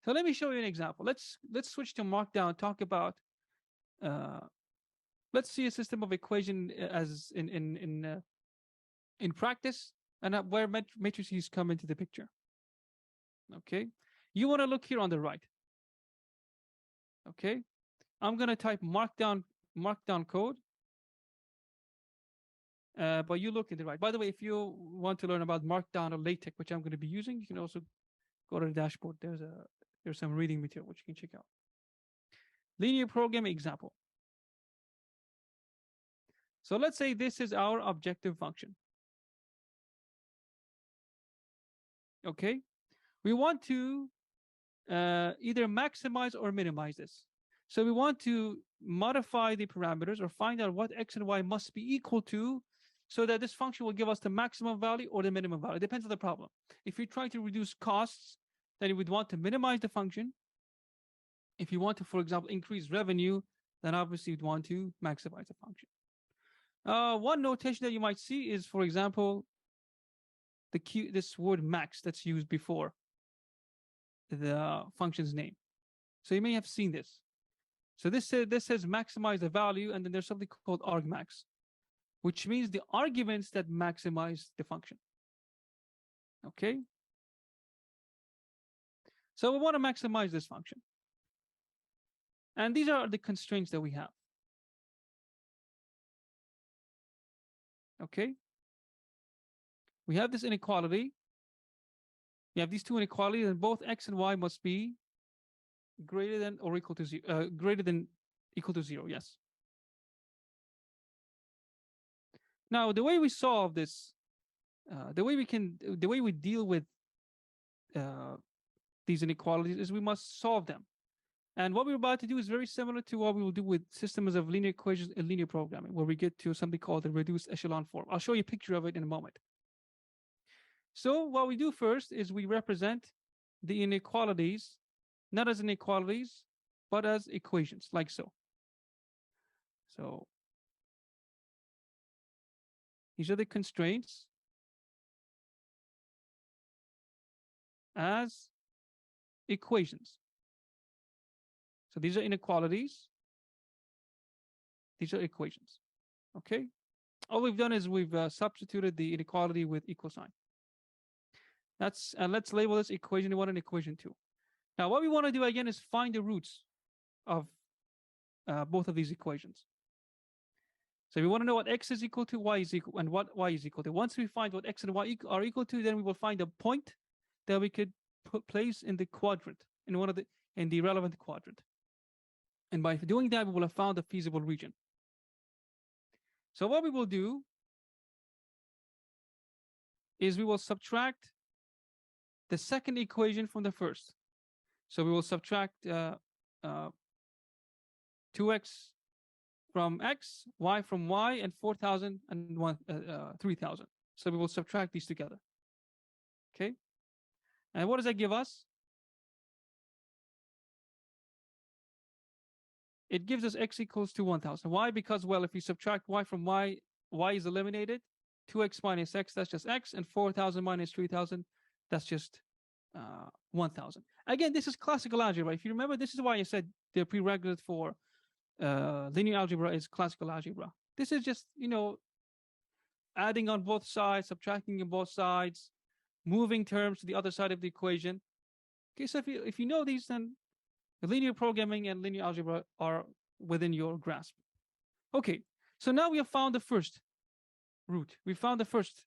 So let me show you an example. Let's switch to Markdown. Talk about uh, let's see a system of equation as in practice, and where matrices come into the picture. Okay, you want to look here on the right. Okay, I'm gonna type markdown code, but you look in the right. By the way, if you want to learn about Markdown or LaTeX, which I'm going to be using, you can also go to the dashboard. There's some reading material which you can check out. Linear programming example. So let's say this is our objective function. Okay, we want to either maximize or minimize this. So we want to modify the parameters or find out what x and y must be equal to so that this function will give us the maximum value or the minimum value. It depends on the problem. If you're trying to reduce costs, then you would want to minimize the function. If you want to, for example, increase revenue, then obviously you'd want to maximize the function. One notation that you might see is, for example, this word max that's used before the function's name. So you may have seen this. So this says maximize the value, and then there's something called argmax, which means the arguments that maximize the function. Okay? So we want to maximize this function. And these are the constraints that we have. Okay? We have this inequality. We have these two inequalities, and both x and y must be greater than or equal to 0, equal to 0, yes. Now, the way we solve this, the way we deal with these inequalities is we must solve them. And what we're about to do is very similar to what we will do with systems of linear equations in linear programming, where we get to something called the reduced echelon form. I'll show you a picture of it in a moment. So what we do first is we represent the inequalities, not as inequalities, but as equations, like so. So these are the constraints as equations. So these are inequalities. These are equations. Okay? All we've done is we've substituted the inequality with equal sign. Let's label this equation 1 and equation 2. Now, what we want to do again is find the roots of both of these equations. So we want to know what x is equal to, y is equal, and what y is equal to. Once we find what x and y are equal to, then we will find a point that we could place in the quadrant, in the relevant quadrant. And by doing that, we will have found a feasible region. So what we will do is we will subtract the second equation from the first. So we will subtract 2x from x, y from y, and 4,000 and 3,000. So we will subtract these together. Okay? And what does that give us? It gives us x equals to 1,000. Why? Because, well, if you subtract y from y, y is eliminated. 2x minus x, that's just x. And 4,000 minus 3,000, that's just 1,000. Again, this is classical algebra. If you remember, this is why I said the prerequisite for linear algebra is classical algebra. This is just, adding on both sides, subtracting on both sides, moving terms to the other side of the equation. Okay, so if you know these, then linear programming and linear algebra are within your grasp. Okay, so now we have found the first root. We found the first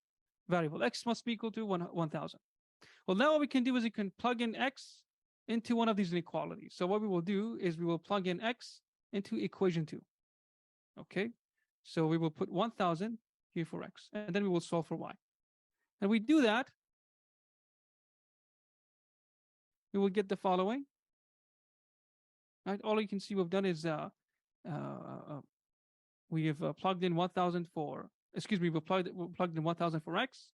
variable. X must be equal to 1,000. Well, now what we can do is we can plug in x into one of these inequalities. So what we will do is we will plug in x into equation 2. Okay, so we will put 1,000 here for x, and then we will solve for y. And we do that, we will get the following. Right, all you can see we've done is we have plugged in 1,000 for, excuse me, we plugged in 1,000 for x.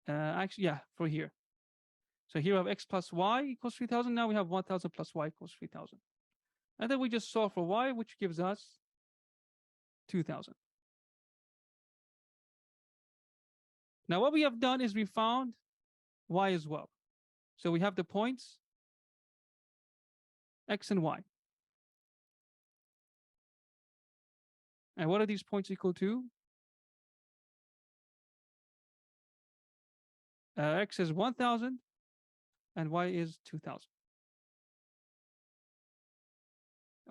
Actually, yeah, for here. So here we have x plus y equals 3,000. Now we have 1,000 plus y equals 3,000. And then we just solve for y, which gives us 2,000. Now what we have done is we found y as well. So we have the points X and Y. And what are these points equal to? X is 1,000 and Y is 2,000.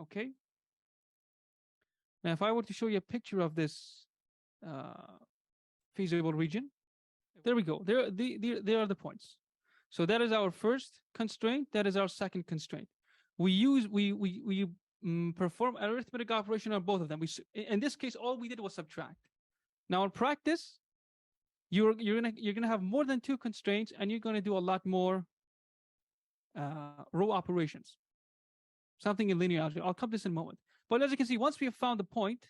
Okay. Now, if I were to show you a picture of this feasible region, there we go. There are the points. So that is our first constraint. That is our second constraint. We perform arithmetic operation on both of them. In this case, all we did was subtract. Now in practice, you're gonna have more than two constraints, and you're gonna do a lot more row operations. Something in linear algebra. I'll come to this in a moment. But as you can see, once we have found the point,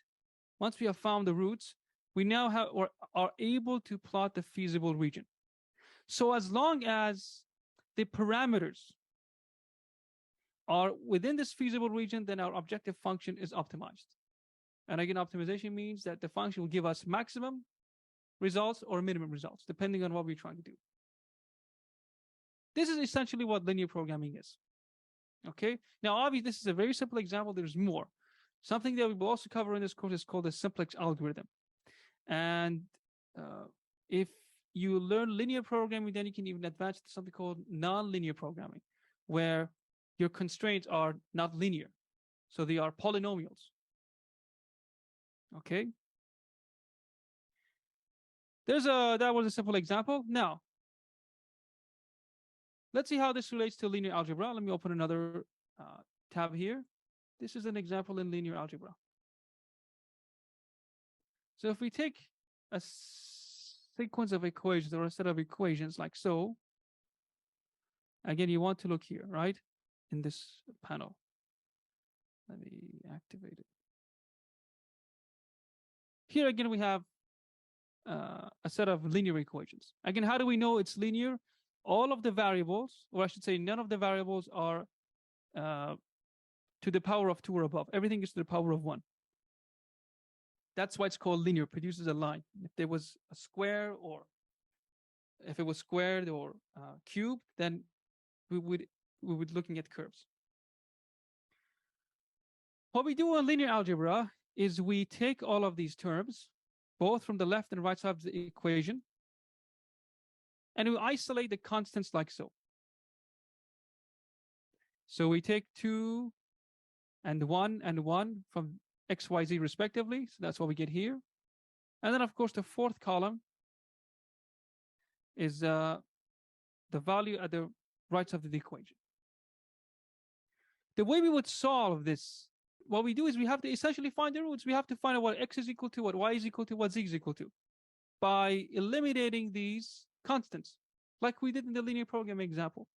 once we have found the roots, we now have or are able to plot the feasible region. So as long as the parameters are within this feasible region, then our objective function is optimized. And again, optimization means that the function will give us maximum results or minimum results, depending on what we're trying to do. This is essentially what linear programming is. Okay. Now, obviously, this is a very simple example. There's more. Something that we will also cover in this course is called the Simplex algorithm. And if you learn linear programming, then you can even advance to something called nonlinear programming, where your constraints are not linear. So they are polynomials. Okay. That was a simple example. Now, let's see how this relates to linear algebra. Let me open another tab here. This is an example in linear algebra. So if we take a sequence of equations or a set of equations like so, again, you want to look here, right? In this panel. Let me activate it. Here again, we have a set of linear equations. Again, how do we know it's linear? All of the variables, or I should say none of the variables are to the power of 2 or above. Everything is to the power of 1. That's why it's called linear, produces a line. If there was a square, or if it was squared or cubed, then we would looking at curves. What we do in linear algebra is we take all of these terms, both from the left and right side of the equation, and we isolate the constants like so. So we take 2 and 1 from x, y, z respectively. So that's what we get here. And then, of course, the fourth column is the value at the right side of the equation. The way we would solve this, what we do is we have to essentially find the roots. We have to find out what x is equal to, what y is equal to, what z is equal to, by eliminating these constants, like we did in the linear programming example.